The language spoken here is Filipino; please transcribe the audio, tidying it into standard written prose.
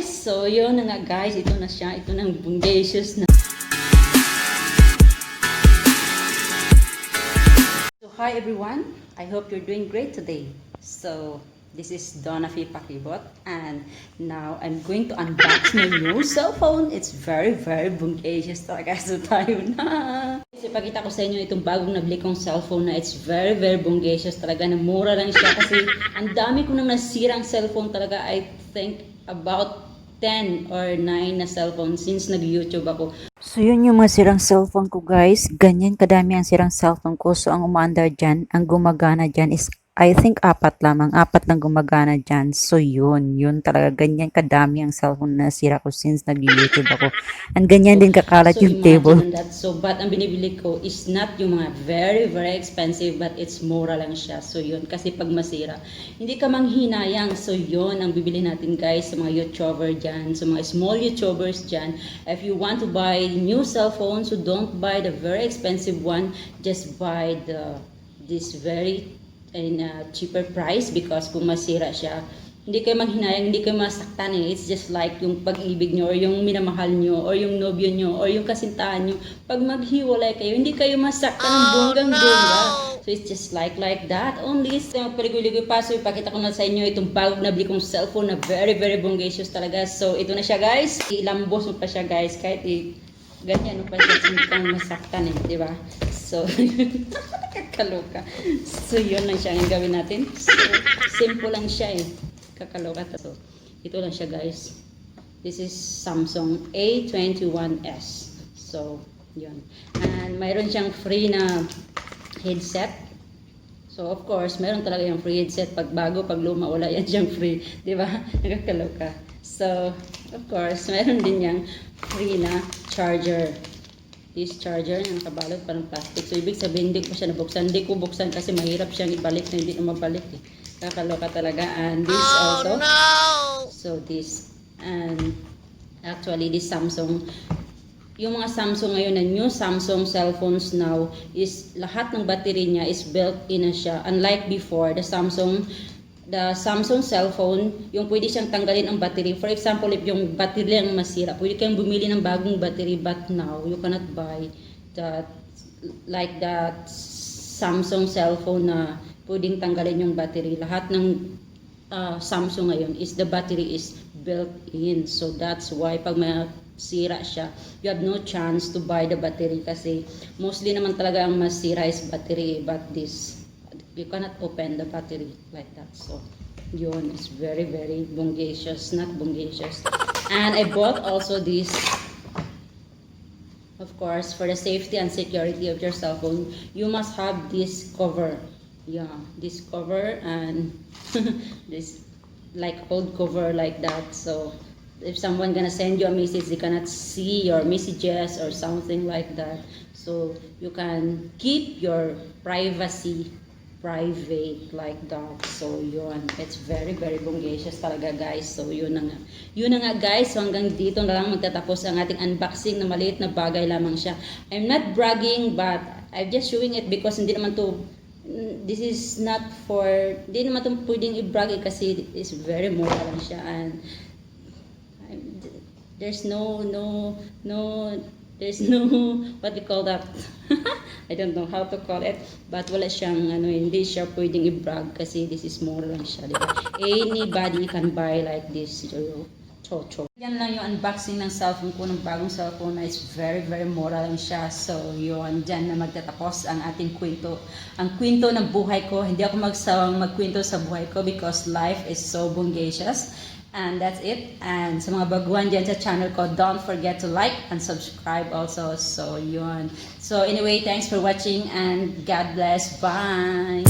guys. So yun na nga guys, ito na siya, ito na bungacious na. So hi everyone, I hope you're doing great today. So this is Donna Fee Pakibot and now I'm going to unbox my new cell phone. It's very bungacious talaga, so tayo na. So ipakita ko sa inyo itong bagong nabili kong cellphone na it's very bungacious talaga, na mura lang siya kasi ang dami ko nang nasirang cellphone talaga. I think about 10 or 9 na cellphone since nag-YouTube ako. So yun yung mga sirang cellphone ko guys. Ganyan kadami ang sirang cellphone ko. So ang umaandar dyan, ang gumagana dyan is I think 4 lamang. 4 lang gumagana dyan. So yun talaga. Ganyan kadami ang cellphone na nasira ko since nag-YouTube ako. And ganyan din kakalat So yung table. that. So but ang binibili ko is not yung mga very expensive, but it's mura lang siya. So yun, kasi pag masira, hindi ka manghinayang. So yun ang bibili natin guys sa mga YouTuber dyan, sa mga small YouTubers dyan. If you want to buy new cell phone, so don't buy the very expensive one. Just buy this very in a cheaper price, because kung masira siya, hindi kayo manghinayang, hindi kayo masaktan eh. It's just like yung pag-ibig nyo or yung minamahal nyo or yung nobyo nyo or yung kasintahan nyo. Pag maghiwalay kayo, hindi kayo masaktan ng bonggang-bongga. So it's just like that only. So paligoy-ligoy pa, so ipakita ko na sa inyo itong bagong nabili kong cellphone na very bungacious talaga. So ito na siya guys. Ilambos mo pa siya guys, kahit ganyan pa siya, hindi kang masaktan eh, di ba? So kakaloka. So yun lang siya ang gawin natin. So simple lang siya eh. Kakaloka to. Ito lang siya guys. This is Samsung A21s. So yun. And mayroon siyang free na headset. So of course, mayroon talaga yung free headset. Pag bago, pag luma, wala yan siyang free. Di ba? Nakakaloka. So of course, mayroon din yung free na charger. This charger na nakabalot parang plastic. So ibig sabihin hindi ko siya nabuksan. Hindi ko buksan kasi mahirap siyang ibalik na hindi na mabalik eh. Kakaloka talaga. And this also. No! So this. And actually this Samsung. Yung mga Samsung ngayon na new Samsung cellphones now is lahat ng battery niya is built-in na siya. Unlike before, the Samsung cellphone, yung pwede siyang tanggalin ang battery. For example, if yung battery lang masira, pwede kayong bumili ng bagong battery, but now you cannot buy that like that Samsung cellphone na pwedeng tanggalin yung battery. Lahat ng Samsung ngayon is the battery is built in. So that's why pag masira siya, you have no chance to buy the battery kasi mostly naman talaga ang masira is battery, but this you cannot open the battery like that. So yun is very bungacious, not bungacious. And I bought also this, of course, for the safety and security of your cell phone, you must have this cover. Yeah, this cover and this like hold cover like that. So if someone gonna send you a message, they cannot see your messages or something like that. So you can keep your privacy private like that. So yun, it's very bungacious talaga guys. So yun na nga guys. So hanggang dito na lang magtatapos ang ating unboxing na maliit na bagay lamang siya. I'm not bragging, but I'm just showing it because hindi naman to, this is not for, hindi naman to pwedeng i-brag kasi it's very mura lang siya. And there's no what we call that. I don't know how to call it, but wala siyang hindi siya pwedeng i-brag kasi this is more lang siya, diba? Anybody can buy like this. Yan lang yung unboxing ng cellphone ko, ng bagong cellphone na is very mura lang siya. So yun, dyan na magtatapos ang ating kwento. Ang kwento ng buhay ko. Hindi ako magsawang magkwento sa buhay ko because life is so bungacious. And that's it. And sa mga baguhan dyan sa channel ko, don't forget to like and subscribe also. So yun. So anyway, thanks for watching and God bless. Bye!